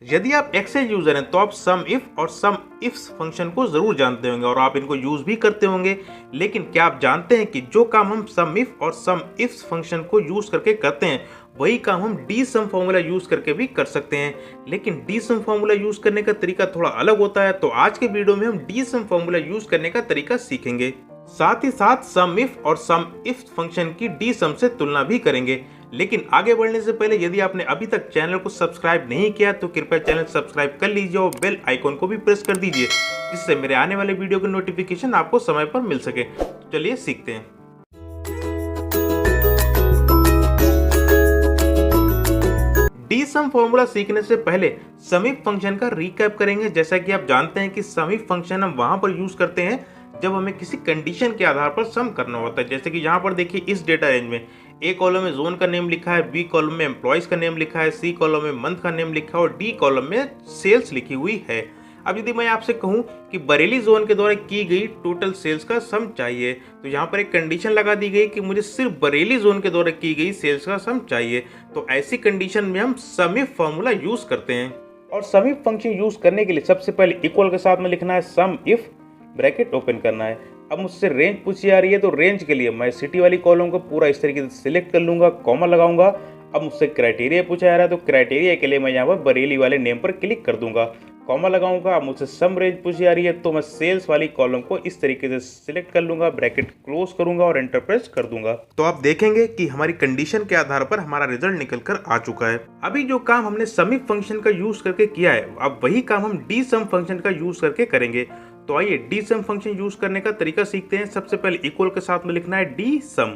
यदि आप Excel user हैं तो आप सम इफ और सम इफ्स फंक्शन को जरूर जानते होंगे और आप इनको यूज भी करते होंगे। लेकिन क्या आप जानते हैं कि जो काम हम सम इफ और सम इफ्स फंक्शन को यूज करके करते हैं वही काम हम डी सम फॉर्मूला यूज करके भी कर सकते हैं। लेकिन डी सम फॉर्मूला यूज करने का तरीका थोड़ा अलग होता है, तो आज के वीडियो में हम डी सम फॉर्मूला यूज करने का तरीका सीखेंगे। साथ ही साथ सम इफ और सम इफ फंक्शन की डी सम से तुलना भी करेंगे। लेकिन आगे बढ़ने से पहले यदि आपने अभी तक चैनल को सब्सक्राइब नहीं किया तो कृपया चैनल सब्सक्राइब कर लीजिए और बेल आइकॉन को भी प्रेस कर दीजिए, जिससे मेरे आने वाले वीडियो की नोटिफिकेशन आपको समय पर मिल सके। तो चलिए सीखते हैं। डी सम फॉर्मूला सीखने से पहले सम इफ फंक्शन का रिकैप करेंगे। जैसा कि आप जानते हैं कि सम इफ फंक्शन हम वहां पर यूज करते हैं जब हमें किसी कंडीशन के आधार पर सम करना होता है। जैसे कि यहाँ पर देखिए, इस डेटा रेंज में ए कॉलम में जोन का नेम लिखा है, बी कॉलम में एम्प्लॉयज का नेम लिखा है, सी कॉलम में मंथ का नेम लिखा है और डी कॉलम में सेल्स लिखी हुई है। अब यदि मैं आपसे कहूं कि बरेली जोन के द्वारा की गई टोटल सेल्स का सम चाहिए, तो यहाँ पर एक कंडीशन लगा दी गई कि मुझे सिर्फ बरेली जोन के द्वारा की गई सेल्स का सम चाहिए। तो ऐसी कंडीशन में हम सम इफ फॉर्मूला यूज करते हैं। और सम इफ फंक्शन यूज करने के लिए सबसे पहले इक्वल के साथ में लिखना है सम इफ, ब्रैकेट ओपन करना है। अब मुझसे रेंज पूछी जा रही है, तो रेंज के लिए मैं सिटी वाली कॉलम को पूरा इस तरीके से सिलेक्ट कर लूंगा, कॉमा लगाऊंगा। अब मुझसे क्राइटेरिया पूछा जा रहा है, तो क्राइटेरिया के लिए मैं यहाँ पर बरेली वाले नेम पर क्लिक कर दूंगा, कॉमा लगाऊंगा। अब मुझसे सम रेंज पूछी जा रही है, तो मैं सेल्स वाली कॉलम को इस तरीके से सिलेक्ट कर लूंगा, ब्रैकेट क्लोज करूंगा और एंटर प्रेस कर दूंगा। तो आप देखेंगे कि हमारी कंडीशन के आधार पर हमारा रिजल्ट निकल कर आ चुका है। अभी जो काम हमने सम इफ फंक्शन का यूज करके किया है, अब वही काम हम डी सम फंक्शन का यूज करके करेंगे। तो आइए डी सम फंक्शन यूज करने का तरीका सीखते हैं। सबसे पहले इक्वल के साथ में लिखना है डी सम,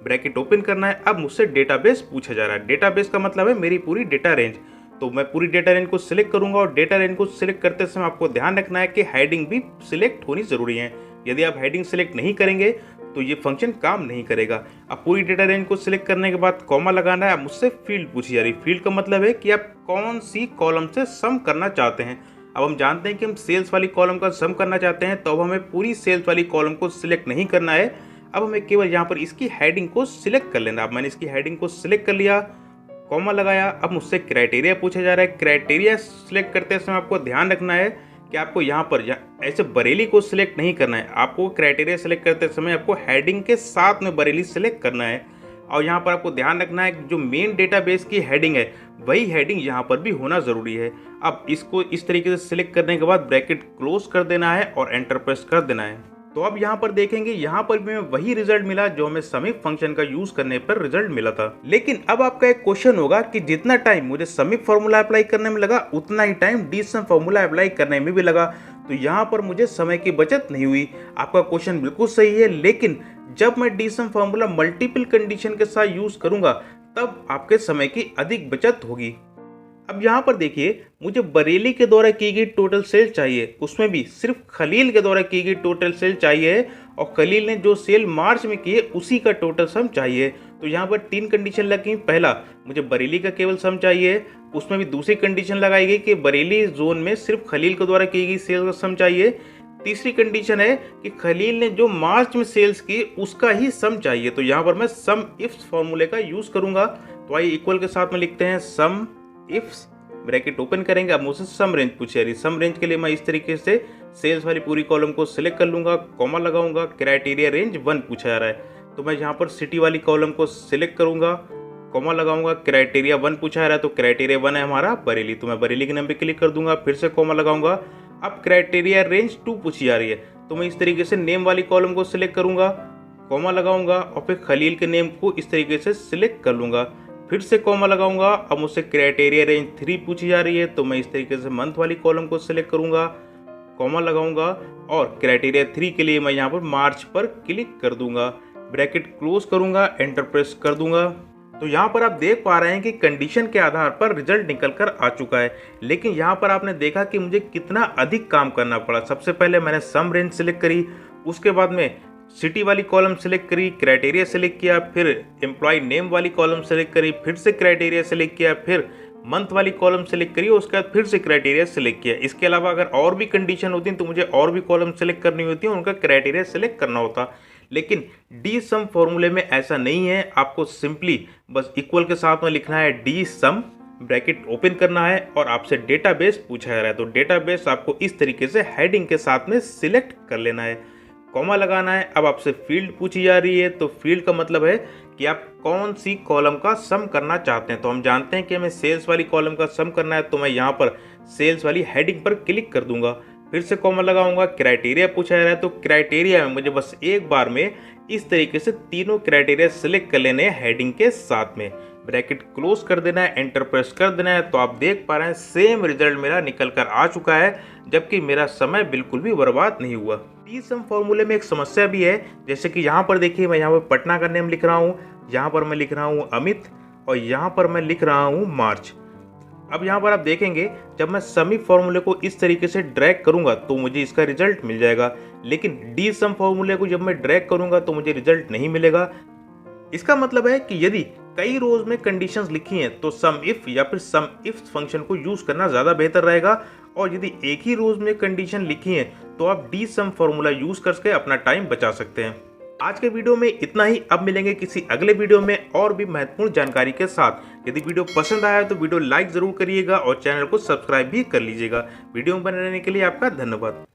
ब्रैकेट ओपन करना है। अब मुझसे डेटाबेस पूछा जा रहा है। डेटाबेस का मतलब है मेरी पूरी डेटा रेंज। तो मैं पूरी डेटा रेंज को सिलेक्ट करूंगा और डेटा रेंज को सिलेक्ट करते समय आपको ध्यान रखना है कि हेडिंग भी सिलेक्ट होनी जरूरी है। यदि आप हेडिंग सिलेक्ट नहीं करेंगे तो ये फंक्शन काम नहीं करेगा। अब पूरी डेटा रेंज को सिलेक्ट करने के बाद कॉमा लगाना है। अब मुझसे फील्ड पूछी जा रही है। फील्ड का मतलब है कि आप कौन सी कॉलम से सम करना चाहते हैं। अब हम जानते हैं कि हम सेल्स वाली कॉलम का सम करना चाहते हैं, तो अब हमें पूरी सेल्स वाली कॉलम को सिलेक्ट नहीं करना है। अब हमें केवल यहाँ पर इसकी हेडिंग को सिलेक्ट कर लेना। अब मैंने इसकी हेडिंग को सिलेक्ट कर लिया, कॉमा लगाया। अब मुझसे क्राइटेरिया पूछा जा रहा है। क्राइटेरिया सिलेक्ट करते समय आपको ध्यान रखना है कि आपको यहाँ पर ऐसे बरेली को सिलेक्ट नहीं करना है। आपको क्राइटेरिया सिलेक्ट करते समय आपको हेडिंग के साथ में बरेली सिलेक्ट करना है। और यहाँ पर आपको ध्यान रखना है कि जो मेन डेटाबेस की हेडिंग है वही हेडिंग यहाँ पर भी होना ज़रूरी है। अब इसको इस तरीके से सिलेक्ट करने के बाद ब्रैकेट क्लोज कर देना है और एंटर प्रेस कर देना है। तो अब यहाँ पर देखेंगे, यहाँ पर भी हमें वही रिजल्ट मिला जो हमें सम इफ फंक्शन का यूज करने पर रिजल्ट मिला था। लेकिन अब आपका एक क्वेश्चन होगा कि जितना टाइम मुझे सम इफ फॉर्मूला अप्लाई करने में लगा उतना ही time D some formula apply करने में भी लगा, तो यहाँ पर मुझे समय की बचत नहीं हुई। आपका क्वेश्चन बिल्कुल सही है, लेकिन जब मैं D some formula multiple condition के साथ यूज करूंगा तब आपके समय की अधिक बचत होगी। अब यहाँ पर देखिए, मुझे बरेली के द्वारा की गई टोटल सेल चाहिए, उसमें भी सिर्फ खलील के द्वारा की गई टोटल सेल चाहिए और खलील ने जो सेल मार्च में की है उसी का टोटल सम चाहिए। तो यहाँ पर तीन कंडीशन लगी। पहला, मुझे बरेली का केवल सम चाहिए, उसमें भी दूसरी कंडीशन लगाई गई कि बरेली जोन में सिर्फ खलील के द्वारा की गई सेल का सम चाहिए। तीसरी कंडीशन है कि खलील ने जो मार्च में सेल्स की उसका ही सम चाहिए। तो यहाँ पर मैं सम इफ्स फॉर्मूले का यूज करूंगा। तो आइए इक्वल के साथ में लिखते हैं सम इफ्स, ब्रैकेट ओपन करेंगे। अब मुझसे सम रेंज पूछी जा रही है। सम रेंज के लिए मैं इस तरीके से सेल्स वाली पूरी कॉलम को सिलेक्ट कर लूंगा, कॉमा लगाऊंगा। क्राइटेरिया रेंज 1 पूछा जा रहा है, तो मैं यहाँ पर सिटी वाली कॉलम को सिलेक्ट करूंगा, कॉमा लगाऊंगा। क्राइटेरिया 1 पूछा जा रहा है, तो क्राइटेरिया 1 है हमारा बरेली, तो मैं बरेली के नाम पे क्लिक कर दूंगा, फिर से कॉमा लगाऊंगा। अब क्राइटेरिया रेंज 2 पूछी जा रही है, तो मैं इस तरीके से नेम वाली कॉलम को सिलेक्ट करूंगा, कॉमा लगाऊंगा और फिर खलील के नेम को इस तरीके से सिलेक्ट कर लूंगा, फिर से कॉमा लगाऊंगा। अब मुझसे क्राइटेरिया रेंज 3 पूछी जा रही है, तो मैं इस तरीके से मंथ वाली कॉलम को सिलेक्ट करूंगा, कॉमा लगाऊंगा और क्राइटेरिया 3 के लिए मैं यहाँ पर मार्च पर क्लिक कर दूंगा, ब्रैकेट क्लोज करूंगा, एंटर प्रेस कर दूंगा। तो यहाँ पर आप देख पा रहे हैं कि कंडीशन के आधार पर रिजल्ट निकल कर आ चुका है। लेकिन यहाँ पर आपने देखा कि मुझे कितना अधिक काम करना पड़ा। सबसे पहले मैंने सम रेंज सिलेक्ट करी, उसके बाद में सिटी वाली कॉलम सेलेक्ट करी, क्राइटेरिया सेलेक्ट किया, फिर एम्प्लॉय नेम वाली कॉलम सेलेक्ट करी, फिर से क्राइटेरिया सेलेक्ट किया, फिर मंथ वाली कॉलम सेलेक्ट करी और उसके बाद फिर से क्राइटेरिया सेलेक्ट किया। इसके अलावा अगर और भी कंडीशन होती तो मुझे और भी कॉलम सेलेक्ट करनी होती है, उनका क्राइटेरिया सेलेक्ट करना होता। लेकिन डी सम फॉर्मूले में ऐसा नहीं है। आपको सिंपली बस इक्वल के साथ में लिखना है डी सम, ब्रैकेट ओपन करना है और आपसे डेटाबेस पूछा जा रहा है, तो डेटाबेस आपको इस तरीके से हेडिंग के साथ में सिलेक्ट कर लेना है, कॉमा लगाना है। अब आपसे फील्ड पूछी जा रही है, तो फील्ड का मतलब है कि आप कौन सी कॉलम का सम करना चाहते हैं। तो हम जानते हैं कि हमें सेल्स वाली कॉलम का सम करना है, तो मैं यहाँ पर सेल्स वाली हेडिंग पर क्लिक कर दूंगा, फिर से कॉमा लगाऊंगा। क्राइटेरिया पूछा जा रहा है, तो क्राइटेरिया में मुझे बस एक बार में इस तरीके से तीनों क्राइटेरिया सिलेक्ट कर लेने हैं हेडिंग के साथ में, ब्रैकेट क्लोज कर देना है, एंटर प्रेस कर देना है। तो आप देख पा रहे हैं सेम रिजल्ट मेरा निकल कर आ चुका है, जबकि मेरा समय बिल्कुल भी बर्बाद नहीं हुआ। डीसम फॉर्मूले में एक समस्या भी है, जैसे कि यहाँ पर देखिए मैं यहाँ पर पटना का नेम लिख रहा हूँ, यहाँ पर मैं लिख रहा हूँ अमित और यहाँ पर मैं लिख रहा हूँ मार्च। अब यहाँ पर आप देखेंगे जब मैं समी फॉर्मूले को इस तरीके से ड्रैग करूंगा तो मुझे इसका रिजल्ट मिल जाएगा, लेकिन डी सम फॉर्मूले को जब मैं ड्रैग करूंगा तो मुझे रिजल्ट नहीं मिलेगा। इसका मतलब है कि यदि कई रोज में कंडीशंस लिखी हैं तो सम इफ या फिर सम इफ फंक्शन को यूज करना ज़्यादा बेहतर रहेगा, और यदि एक ही रोज में कंडीशन लिखी है तो आप डी सम फॉर्मूला यूज करके अपना टाइम बचा सकते हैं। आज के वीडियो में इतना ही। अब मिलेंगे किसी अगले वीडियो में और भी महत्वपूर्ण जानकारी के साथ। यदि वीडियो पसंद आया तो वीडियो लाइक जरूर करिएगा और चैनल को सब्सक्राइब भी कर लीजिएगा। वीडियो में बने रहने के लिए आपका धन्यवाद।